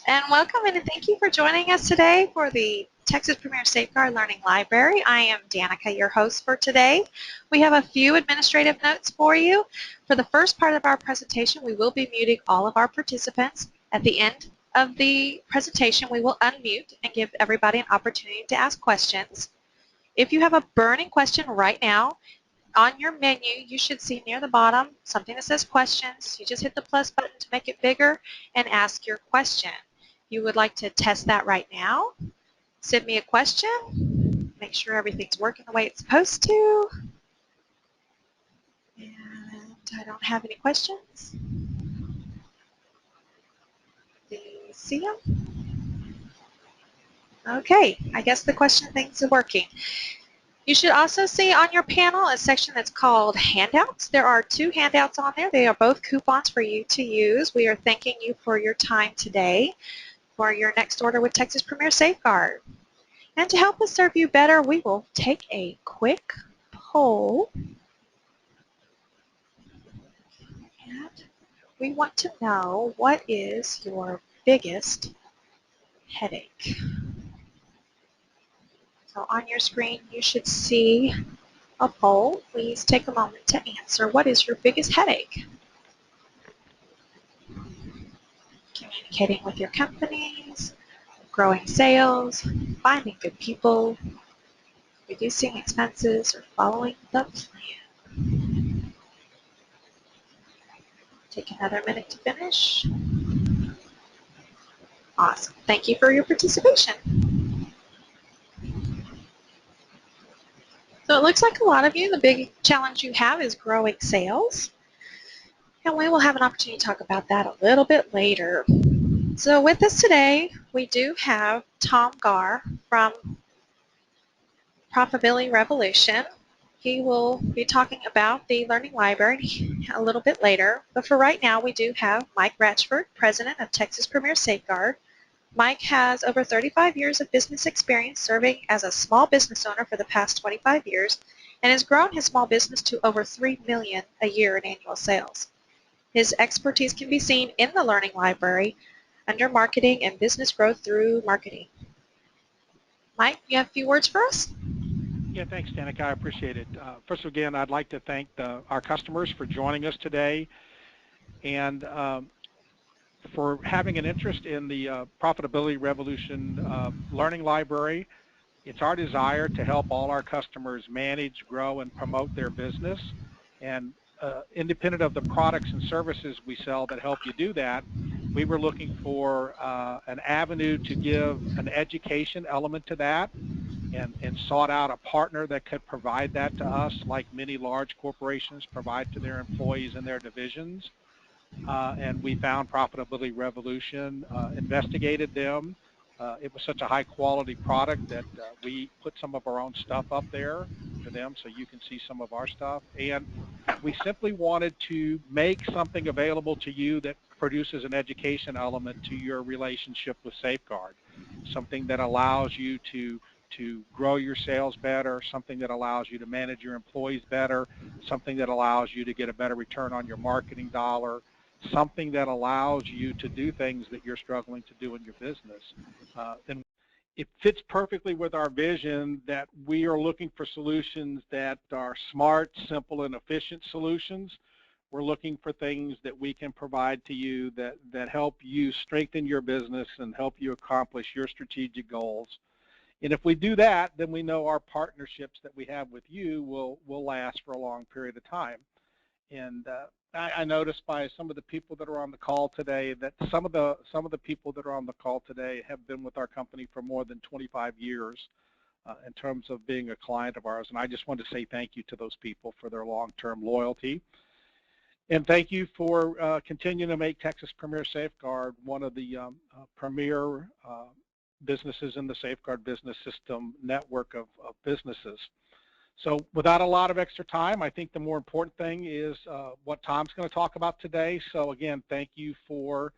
And welcome and thank you for joining us today for the Texas Premier Safeguard Learning Library. I am Danica, your host for today. We have a few administrative notes for you. For the first part of our presentation, we will be muting all of our participants. At the end of the presentation, we will unmute and give everybody an opportunity to ask questions. If you have a burning question right now, on your menu, you should see near the bottom something that says questions. You just hit the plus button to make it bigger and ask your question. If you would like to test that right now, send me a question. Make sure everything's working the way it's supposed to. And I don't have any questions. Do you see them? Okay, I guess the question things are working. You should also see on your panel a section that's called handouts. There are 2 handouts on there. They are both coupons for you to use. We are thanking you for your time today for your next order with Texas Premier Safeguard. And to help us serve you better, we will take a quick poll. And we want to know, what is your biggest headache? So on your screen, you should see a poll. Please take a moment to answer. What is your biggest headache? Communicating with your companies, growing sales, finding good people, reducing expenses, or following the plan. Take another minute to finish. Awesome. Thank you for your participation. So it looks like a lot of you, the big challenge you have is growing sales. And we will have an opportunity to talk about that a little bit later. So with us today, we do have Tom Garr from Profitability Revolution. He will be talking about the Learning Library a little bit later. But for right now, we do have Mike Ratchford, President of Texas Premier Safeguard. Mike has over 35 years of business experience serving as a small business owner for the past 25 years and has grown his small business to over $3 million a year in annual sales. His expertise can be seen in the Learning Library under Marketing and Business Growth through Marketing. Mike, you have a few words for us? Yeah, thanks, Danica. I appreciate it. First, again, I'd like to thank our customers for joining us today and for having an interest in the Profitability Revolution Learning Library. It's our desire to help all our customers manage, grow, and promote their business. And independent of the products and services we sell that help you do that, we were looking for an avenue to give an education element to that, and sought out a partner that could provide that to us, like many large corporations provide to their employees and their divisions. And we found Profitability Revolution, investigated them. It was such a high quality product that we put some of our own stuff up there for them so you can see some of our stuff. And we simply wanted to make something available to you that produces an education element to your relationship with Safeguard, something that allows you to grow your sales better, something that allows you to manage your employees better, something that allows you to get a better return on your marketing dollar, something that allows you to do things that you're struggling to do in your business. And it fits perfectly with our vision that we are looking for solutions that are smart, simple, and efficient solutions. We're looking for things that we can provide to you that help you strengthen your business and help you accomplish your strategic goals. And if we do that, then we know our partnerships that we have with you will last for a long period of time. And I noticed by some of the people that are on the call today that some of the people that are on the call today have been with our company for more than 25 years in terms of being a client of ours. And I just want to say thank you to those people for their long-term loyalty. And thank you for continuing to make Texas Premier Safeguard one of the premier businesses in the Safeguard Business System network of businesses. So without a lot of extra time, I think the more important thing is what Tom's going to talk about today. So again, thank you for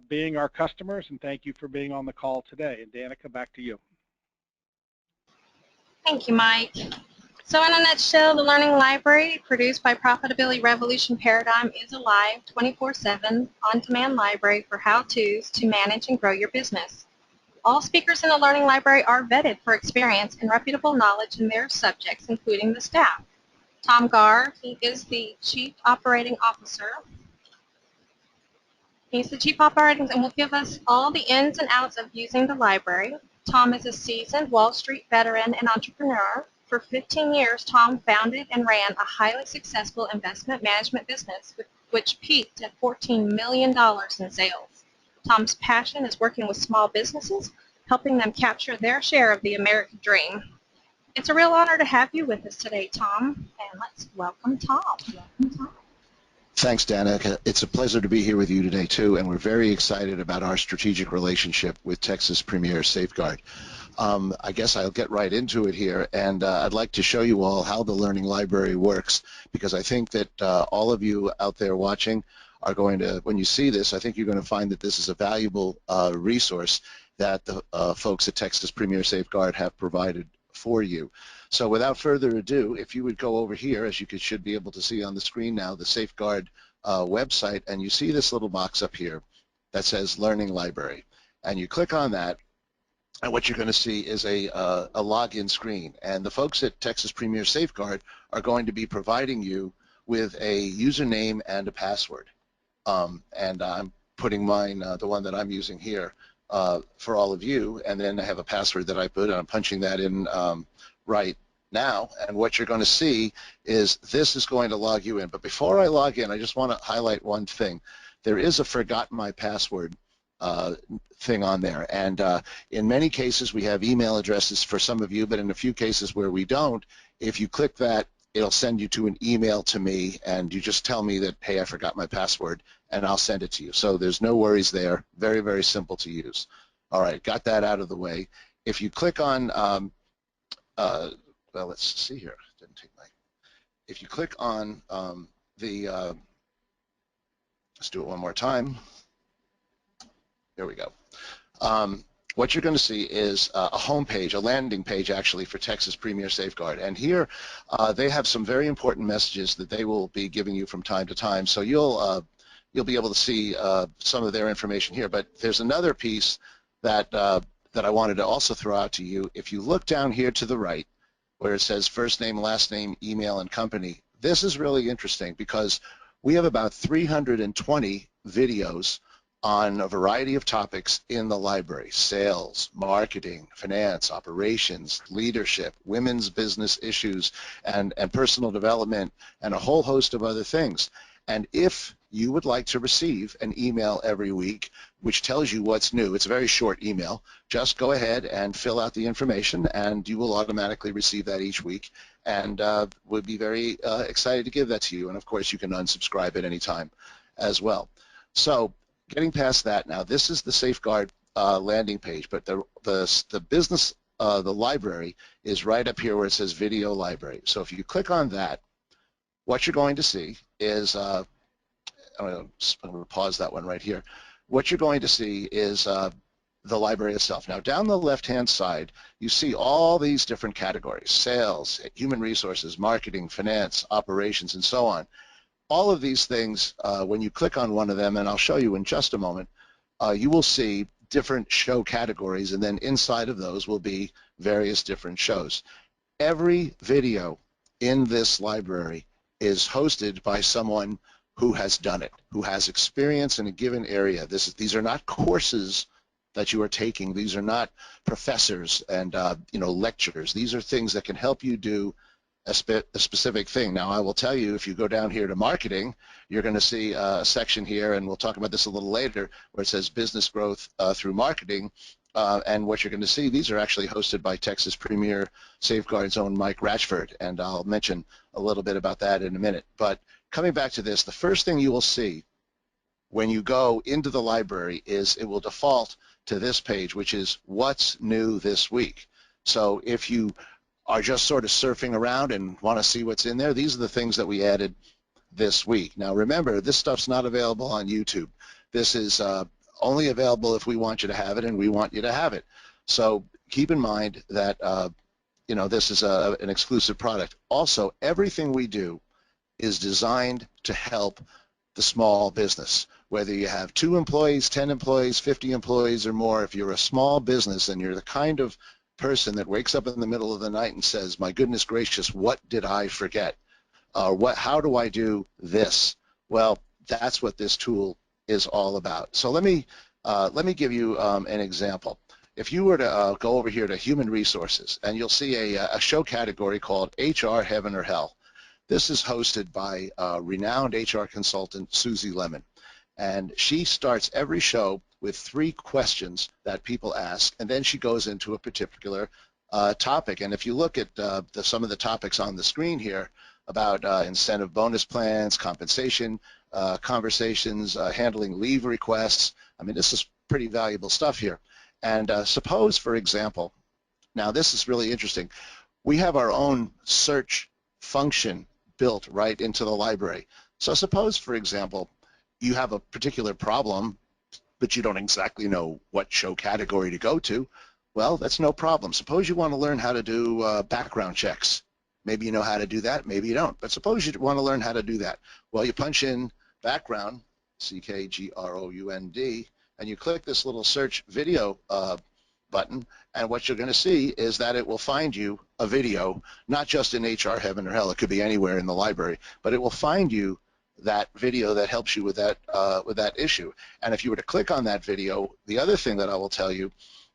being our customers, and thank you for being on the call today. And Danica, back to you. Thank you, Mike. So in a nutshell, the Learning Library produced by Profitability Revolution Paradigm is a live 24/7 on-demand library for how-tos to manage and grow your business. All speakers in the Learning Library are vetted for experience and reputable knowledge in their subjects, including the staff. Tom Garr, he is the Chief Operating Officer. He's the Chief Operating and will give us all the ins and outs of using the library. Tom is a seasoned Wall Street veteran and entrepreneur. For 15 years, Tom founded and ran a highly successful investment management business, which peaked at $14 million in sales. Tom's passion is working with small businesses, helping them capture their share of the American dream. It's a real honor to have you with us today, Tom, and let's welcome Tom. Thanks, Dana. It's a pleasure to be here with you today, too, and we're very excited about our strategic relationship with Texas Premier Safeguard. I guess I'll get right into it here, and I'd like to show you all how the Learning Library works, because I think that all of you out there watching are going to, when you see this, I think you're going to find that this is a valuable resource that the folks at Texas Premier Safeguard have provided for you. So without further ado, if you would go over here, as you should be able to see on the screen now, the Safeguard website, and you see this little box up here that says Learning Library. And you click on that, and what you're going to see is a login screen. And the folks at Texas Premier Safeguard are going to be providing you with a username and a password. And I'm putting mine, the one that I'm using here, for all of you, and then I have a password that I put, and I'm punching that in right now, and what you're going to see is this is going to log you in. But before I log in, I just want to highlight one thing. There is a forgot my password thing on there, and in many cases we have email addresses for some of you, but in a few cases where we don't, if you click that, it'll send you to an email to me, and you just tell me that, hey, I forgot my password, and I'll send it to you. So there's no worries there. Very, very simple to use. All right, got that out of the way. If you click on well, let's see here. Didn't take my. If you click on let's do it one more time. There we go. What you're going to see is a home page, a landing page actually for Texas Premier Safeguard. And here they have some very important messages that they will be giving you from time to time. So you'll be able to see some of their information here. But there's another piece that that I wanted to also throw out to you. If you look down here to the right, where it says first name, last name, email, and company, this is really interesting because we have about 320 videos on a variety of topics in the library: sales, marketing, finance, operations, leadership, women's business issues, and personal development, and a whole host of other things. And if you would like to receive an email every week which tells you what's new, it's a very short email, just go ahead and fill out the information and you will automatically receive that each week, and we'd be very excited to give that to you. And of course you can unsubscribe at any time as well. So getting past that now, this is the Safeguard landing page, but the business, the library is right up here where it says Video Library. So if you click on that, what you're going to see is, I'm going to pause that one right here. What you're going to see is the library itself. Now, down the left-hand side, you see all these different categories: sales, human resources, marketing, finance, operations, and so on. All of these things, when you click on one of them, and I'll show you in just a moment, you will see different show categories, and then inside of those will be various different shows. Every video in this library is hosted by someone who has done it, who has experience in a given area. These are not courses that you are taking. These are not professors and lecturers. These are things that can help you do a specific thing. Now, I will tell you, if you go down here to marketing, you're going to see a section here, and we'll talk about this a little later, where it says business growth through marketing. And what you're going to see, these are actually hosted by Texas Premier Safeguard's own Mike Ratchford, and I'll mention a little bit about that in a minute. But coming back to this, the first thing you will see when you go into the library is it will default to this page, which is what's new this week. So if you are just sort of surfing around and want to see what's in there, these are the things that we added this week. Now remember, this stuff's not available on YouTube. This is only available if we want you to have it, and we want you to have it. So keep in mind that this is an exclusive product. Also, everything we do is designed to help the small business. Whether you have 2 employees, 10 employees, 50 employees or more, if you're a small business and you're the kind of person that wakes up in the middle of the night and says, my goodness gracious, what did I forget? How do I do this? Well, that's what this tool is all about. So let me give you an example. If you were to go over here to Human Resources, and you'll see a show category called HR Heaven or Hell. This is hosted by renowned HR consultant Susie Lemon, and she starts every show with 3 questions that people ask, and then she goes into a particular topic. And if you look at some of the topics on the screen here about incentive bonus plans, compensation conversations, handling leave requests, I mean, this is pretty valuable stuff here. And suppose, for example, now this is really interesting, we have our own search function built right into the library. So suppose, for example, you have a particular problem, but you don't exactly know what show category to go to. Well, that's no problem. Suppose you want to learn how to do background checks. Maybe you know how to do that, maybe you don't. But suppose you want to learn how to do that. Well, you punch in background, CKGROUND, and you click this little search video button, and what you're going to see is that it will find you a video, not just in HR Heaven or Hell, it could be anywhere in the library, but it will find you that video that helps you with that issue. And if you were to click on that video, the other thing that I will tell you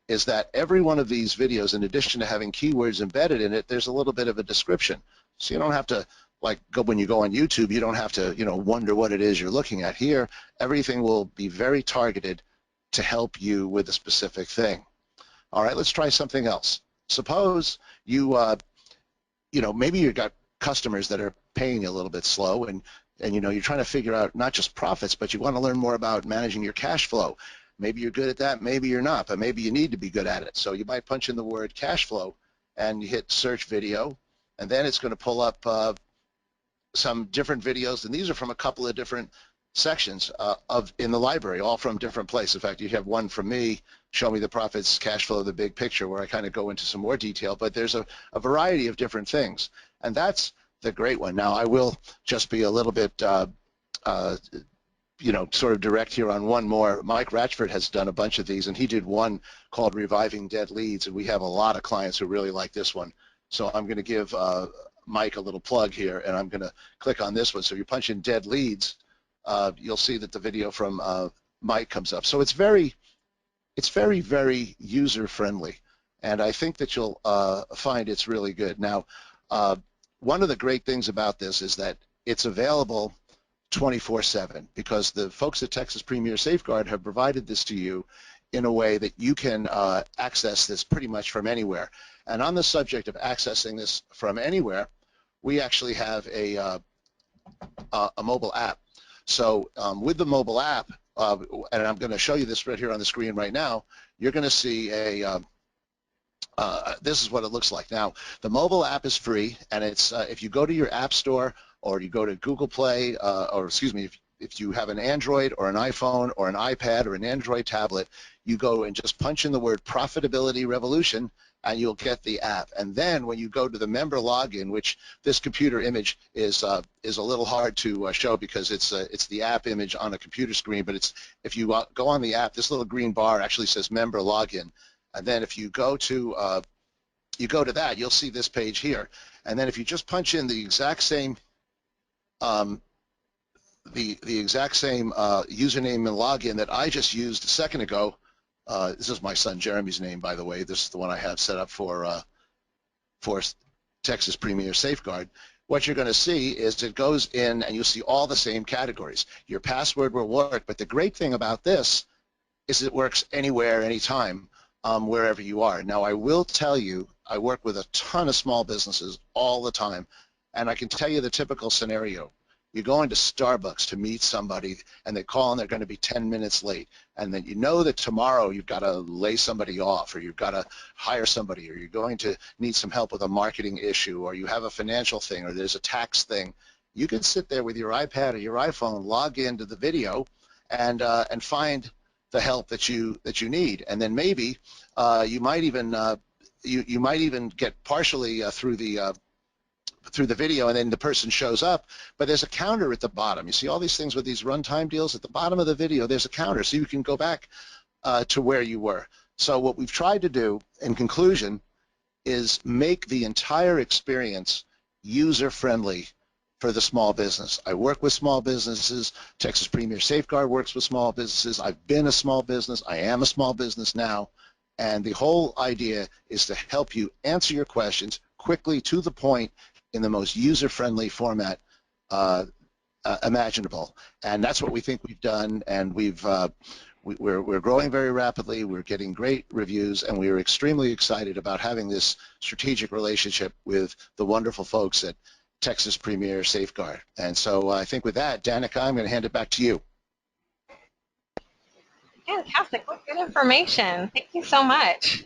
is that every one of these videos, in addition to having keywords embedded in it, there's a little bit of a description. So you don't have to, like, when you go on YouTube, you don't have to, wonder what it is you're looking at. Here, everything will be very targeted to help you with a specific thing. All right, let's try something else. Suppose you, maybe you've got customers that are paying you a little bit slow, and you're trying to figure out not just profits, but you want to learn more about managing your cash flow. Maybe you're good at that, maybe you're not, but maybe you need to be good at it. So you might punch in the word cash flow and you hit search video, and then it's going to pull up some different videos, and these are from a couple of different sections in the library, all from different places. In fact, you have one from me, Show Me the Profits, Cash Flow, the Big Picture, where I kind of go into some more detail, but there's a variety of different things, and that's the great one. Now, I will just be a little bit sort of direct here on one more. Mike Ratchford has done a bunch of these, and he did one called Reviving Dead Leads, and we have a lot of clients who really like this one. So I'm going to give Mike a little plug here, and I'm going to click on this one. So if you punch in Dead Leads, you'll see that the video from Mike comes up. So it's very, very user-friendly, and I think that you'll find it's really good. Now, one of the great things about this is that it's available 24/7, because the folks at Texas Premier Safeguard have provided this to you in a way that you can access this pretty much from anywhere. And on the subject of accessing this from anywhere, we actually have a mobile app. So with the mobile app, and I'm going to show you this right here on the screen right now, you're going to see this is what it looks like. Now, the mobile app is free, and it's if you go to your app store or you go to Google Play, if you have an Android or an iPhone or an iPad or an Android tablet, you go and just punch in the word Profitability Revolution, and you'll get the app. And then when you go to the member login, which this computer image is a little hard to show because it's the app image on a computer screen, but it's if you go on the app, this little green bar actually says member login. And then if you go to that, you'll see this page here. And then if you just punch in the exact same username and login that I just used a second ago, this is my son Jeremy's name, by the way. This is the one I have set up for Texas Premier Safeguard. What you're going to see is it goes in and you'll see all the same categories. Your password will work, but the great thing about this is it works anywhere, anytime, wherever you are. Now, I will tell you, I work with a ton of small businesses all the time, and I can tell you the typical scenario. You go into Starbucks to meet somebody, and they call and they're going to be 10 minutes late, and then you know that tomorrow you've got to lay somebody off, or you've got to hire somebody, or you're going to need some help with a marketing issue, or you have a financial thing, or there's a tax thing. You can sit there with your iPad or your iPhone, log into the video, and find the help that you need, and then maybe you might even you might even get partially through the video, and then the person shows up, but there's a counter at the bottom. You see all these things with these runtime deals at the bottom of the video. There's a counter, so you can go back to where you were. So what we've tried to do, in conclusion, is make the entire experience user-friendly for the small business. I work with small businesses. Texas Premier Safeguard works with small businesses. I've been a small business. I am a small business now. And the whole idea is to help you answer your questions quickly, to the point, in the most user-friendly format imaginable. And that's what we think we've done, and we're growing very rapidly. We're getting great reviews, and we are extremely excited about having this strategic relationship with the wonderful folks at Texas Premier Safeguard. And so I think with that, Danica, I'm going to hand it back to you. Fantastic. What good information. Thank you so much.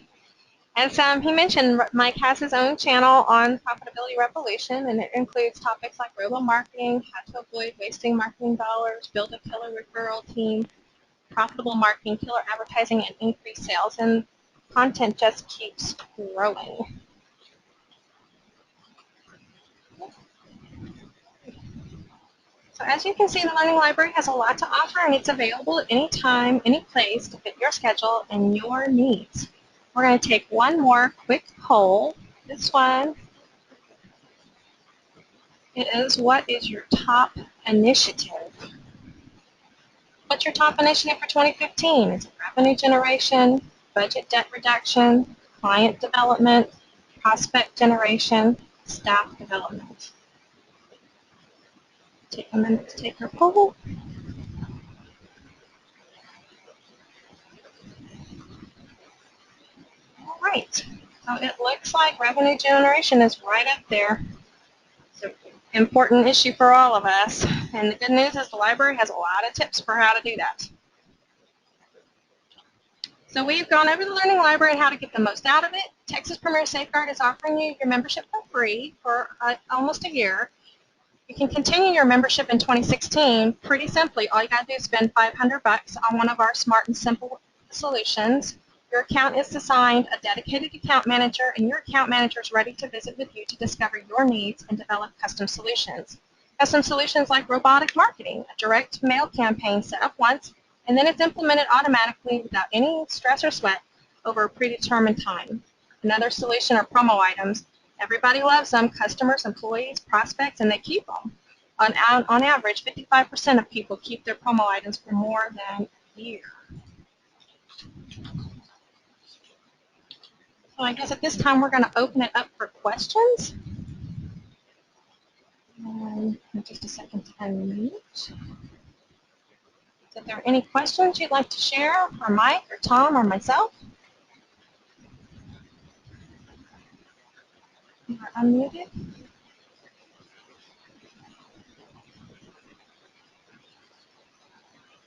As he mentioned, Mike has his own channel on Profitability Revolution, and it includes topics like robo-marketing, how to avoid wasting marketing dollars, build a killer referral team, profitable marketing, killer advertising, and increase sales. And content just keeps growing. So as you can see, the Learning Library has a lot to offer, and it's available at any time, any place to fit your schedule and your needs. We're going to take one more quick poll. This one is, what is your top initiative? What's your top initiative for 2015? Is it revenue generation, budget debt reduction, client development, prospect generation, staff development? Take a minute to take your poll. All right. So it looks like revenue generation is right up there. It's an important issue for all of us. And the good news is the library has a lot of tips for how to do that. So we've gone over the Learning Library and how to get the most out of it. Texas Premier Safeguard is offering you your membership for free for almost a year. You can continue your membership in 2016 pretty simply. All you got to do is spend $500 on one of our smart and simple solutions. Your account is assigned a dedicated account manager, and your account manager is ready to visit with you to discover your needs and develop custom solutions. Custom solutions like robotic marketing, a direct mail campaign set up once, and then it's implemented automatically without any stress or sweat over a predetermined time. Another solution are promo items. Everybody loves them, customers, employees, prospects, and they keep them. On average, 55% of people keep their promo items for more than a year. So I guess at this time we're going to open it up for questions. Just a second to unmute. So if there are any questions you'd like to share for Mike or Tom or myself, you are unmuted.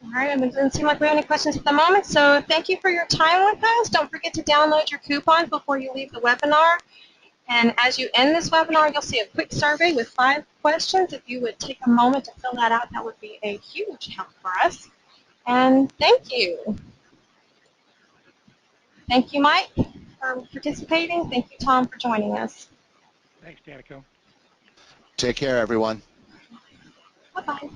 All right, it doesn't seem like we have any questions at the moment, so thank you for your time with us. Don't forget to download your coupon before you leave the webinar. And as you end this webinar, you'll see a quick survey with 5 questions. If you would take a moment to fill that out, that would be a huge help for us. And thank you. Thank you, Mike, for participating. Thank you, Tom, for joining us. Thanks, Danica. Take care, everyone. Bye-bye.